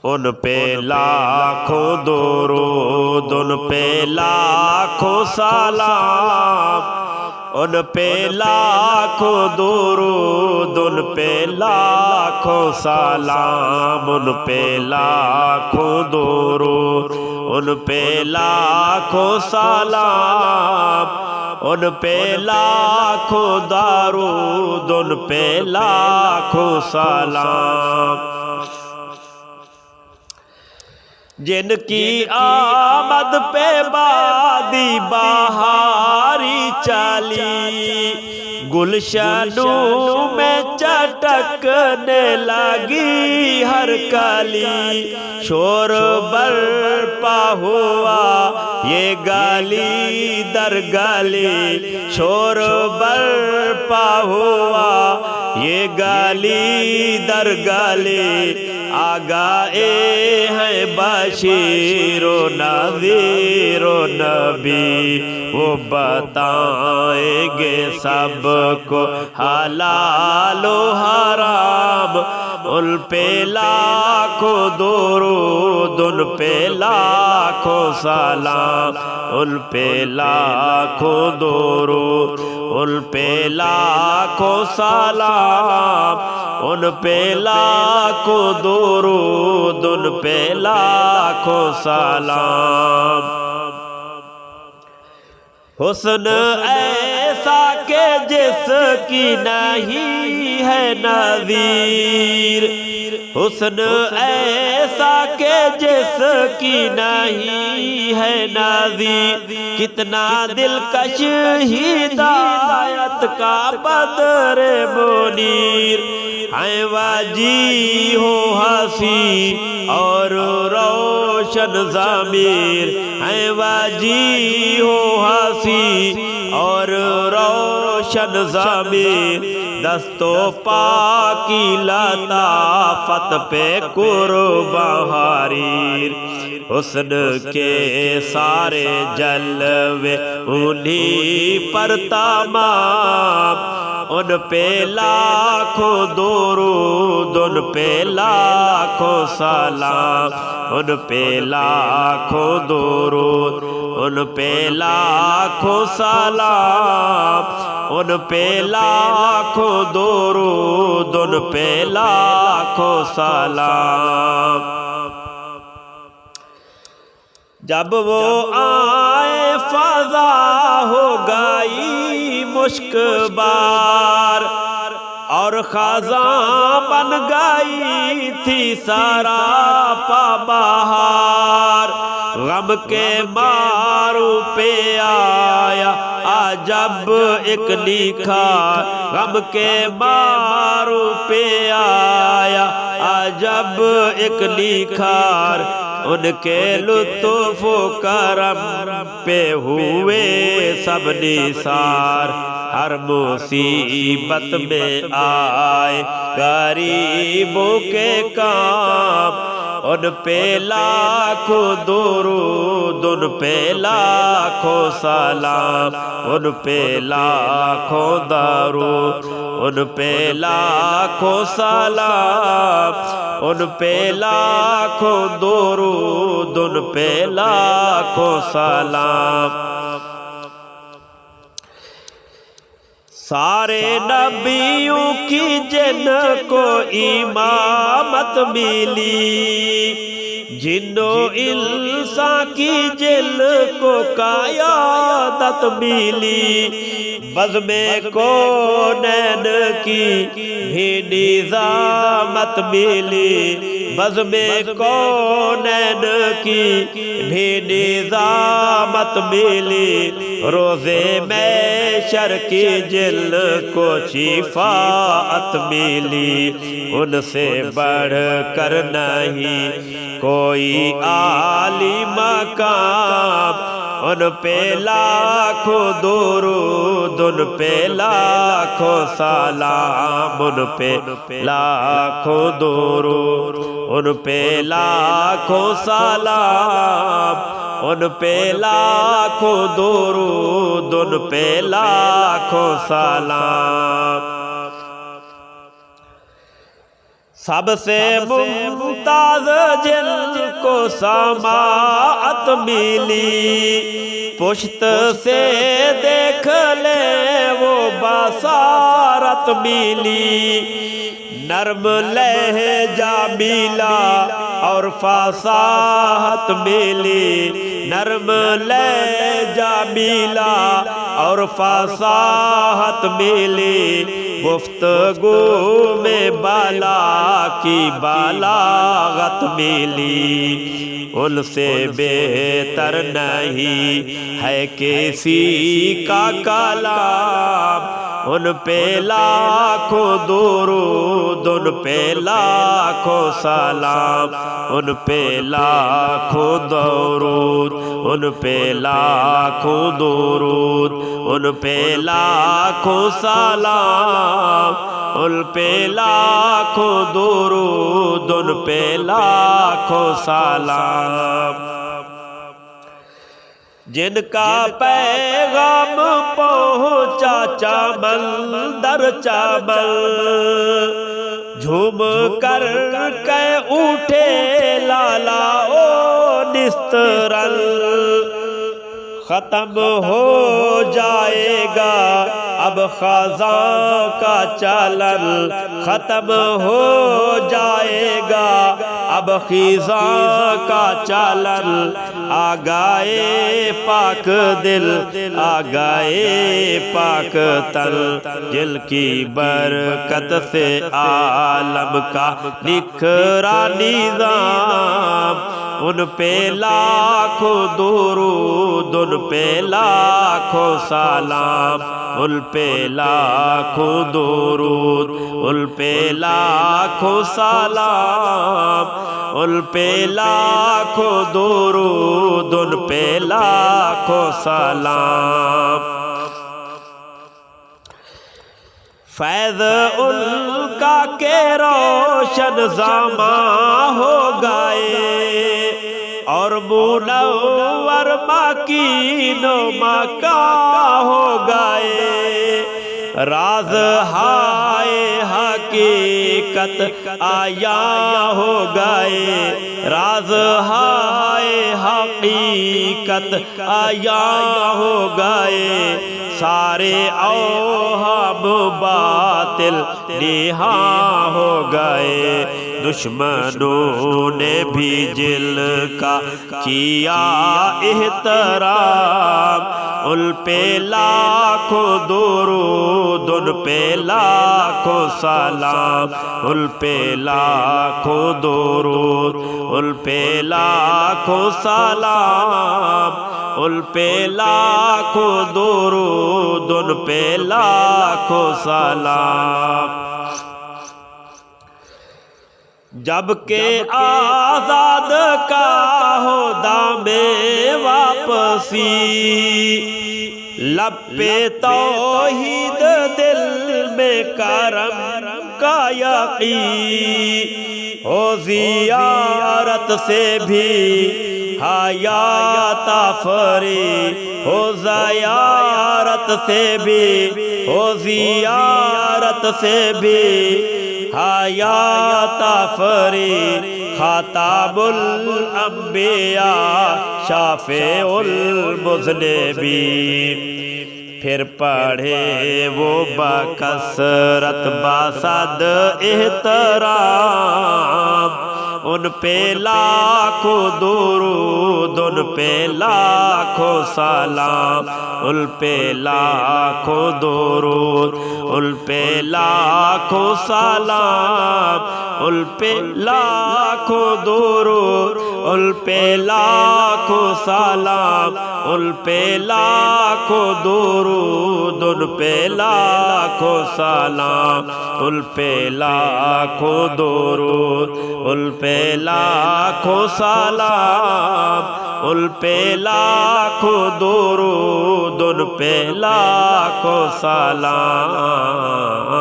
ان پہ لاکھوں درود، ان پہ لاکھوں سلام، ان پہ لاکھوں درود، ان پہ لاکھوں سلام، ان پہ لاکھوں درود، ان پہ لاکھوں سلام، ان پہ لاکھوں درود، ان پہ لاکھوں سلام۔ جن کی آمد پہ بادی بہاری چلی، گلشنوں میں چٹکنے لگی ہر کلی، شور برپا ہوا یہ گلی در گلی، شور برپا ہوا یہ گلی در گلی، آگاہے ہیں بشیر و نذیر و نبی، وہ بتائیں گے سب کو حلال و حرام، ان پہ لاکھوں درود، ان پہ لاکھوں سلام، ان پہ لاکھوں درود، ان پہ لاکھوں سلام، ان پہ لاکھوں درود، ان پہ لاکھوں سلام۔ حسن ایسا کہ جس کی نہیں ہے نظیر، حسن ایسا کہ جس کی نہیں ہے نظیر، کتنا دلکش ہدایت کا بدر منیر، ہیں واجی ہو ہنسی اور روشن ضمیر، ہیں واجی ہو ہنسی اور روشن ضمیر، دست و پا کی لطافت پہ قرباں حریر، حسن کے سارے جلوے انہی پر تمام، ان پہ لاکھوں درود، ان پہ لاکھوں سلام، ان پہ لاکھوں درود، ان پہ لاکھوں سلام، ان پہ لاکھوں درود، ان پہ لاکھوں سلام۔ جب وہ آئے فضا ہو گئی مشک بار، اور خزاں بن گئی تھی سراپا بہار، غم کے ماروں پہ آیا عجب ایک نکھار، غم کے ماروں پہ آیا عجب ایک نکھار، ان کے لطف و کرم پہ ہوئے سب نثار، ہر مصیبت میں آئے غریبوں کے کام، ان پہ لاکھوں درود، ان پہ لاکھوں سلام، ان پہ لاکھوں درود، ان پہ لاکھوں سلام، ان پہ لاکھوں درود، ان پہ لاکھوں سلام۔ سارے نبیوں کی جن کو امامت ملی، جن و انسان کی جن کو قیادت ملی، بزم کونین کی بھی نظامت ملی، بزم کونین کی بھی نظامت ملی، روزے محشر کی جن کو شفاعت ملی، ان سے بڑھ کر نہیں کوئی عالی مقام، ان پہ لاکھوں درود، ان پہ لاکھوں سلام، ان پہ لاکھوں درود، ان پہ لاکھوں سلام، ان پہ لاکھوں درود، ان پہ لاکھوں سلام۔ سب سے ممتاز جن کو سماعت ملی، پشت سے دیکھ لے وہ بصارت ملی، نرم لہجہ ملا اور فصاحت ملی، نرم لہجہ ملا اور فصاحت ملی، گفتگو میں بالا کی بلاغت ملی، ان سے بہتر نہیں ہے کسی کا کلام، ان پہ لاکھوں درود، ان پہ لاکھوں سلام، ان پہ لاکھوں درود، ان پہ لاکھوں درود، ان پہ لاکھوں سلام، ان پہ لاکھوں درود، ان پہ لاکھوں سلام، جن کا پیغام پہنچا چمن در چمن، جھوم کر کے اٹھے لالا او نسترن، ختم ہو جائے گا اب خزاں کا چلن، ختم ہو جائے گا اب خزاں کا چلن، آ گئے پاک دل، آ گئے پاک تن، جن کی برکت سے عالم کا نکھرا نظام، ان پہ لاکھوں درود، ان پہ لاکھوں سلام، ان پہ لاکھوں درود، ان پہ لاکھوں سلام، ان پہ لاکھوں درود، ان پہ لاکھوں سلام، فیض ان کا کہ روشن زماں ہو گئے، اور منور مکین و مکاں ہو گئے، راز ہائے حقیقت آیا ہو گئے، راز ہائے حقیقت آیا ہو گئے، سارے اوہام باطل نہاں ہو گئے، دشمنوں نے بھی جل کا کیا احترام، ان پہ لاکھوں درود، ان پہ لاکھوں سلام، ان پہ لاکھوں درود، ان پہ لاکھوں سلام، ان پہ لاکھوں درود، ان پہ لاکھوں سلام، جب کہ آزاد کا ہو دام واپسی، لب پہ توحید دل میں کرم کا یقین، ہو زیارت سے بھی حیات آفری، ہو زیارت سے بھی، ہو زیارت سے بھی حیات آفری، خاتم الانبیاء شافع المذنبین، پھر پڑھے وہ بکثرت باسد احترام، ان پہ لاکھوں درود، ان پہ لاکھوں سلام، ان پہ لاکھوں درود، ان پہ لاکھوں سلام، ان پہ لاکھوں درود، ان پہ لاکھوں سلام، ان پہ لاکھوں درود، ان پہ لاکھوں سلام، ان پہ لاکھوں درود، ان پہ لاکھوں سلام، ان پہ لاکھوں درود، ان پہ لاکھوں سلام۔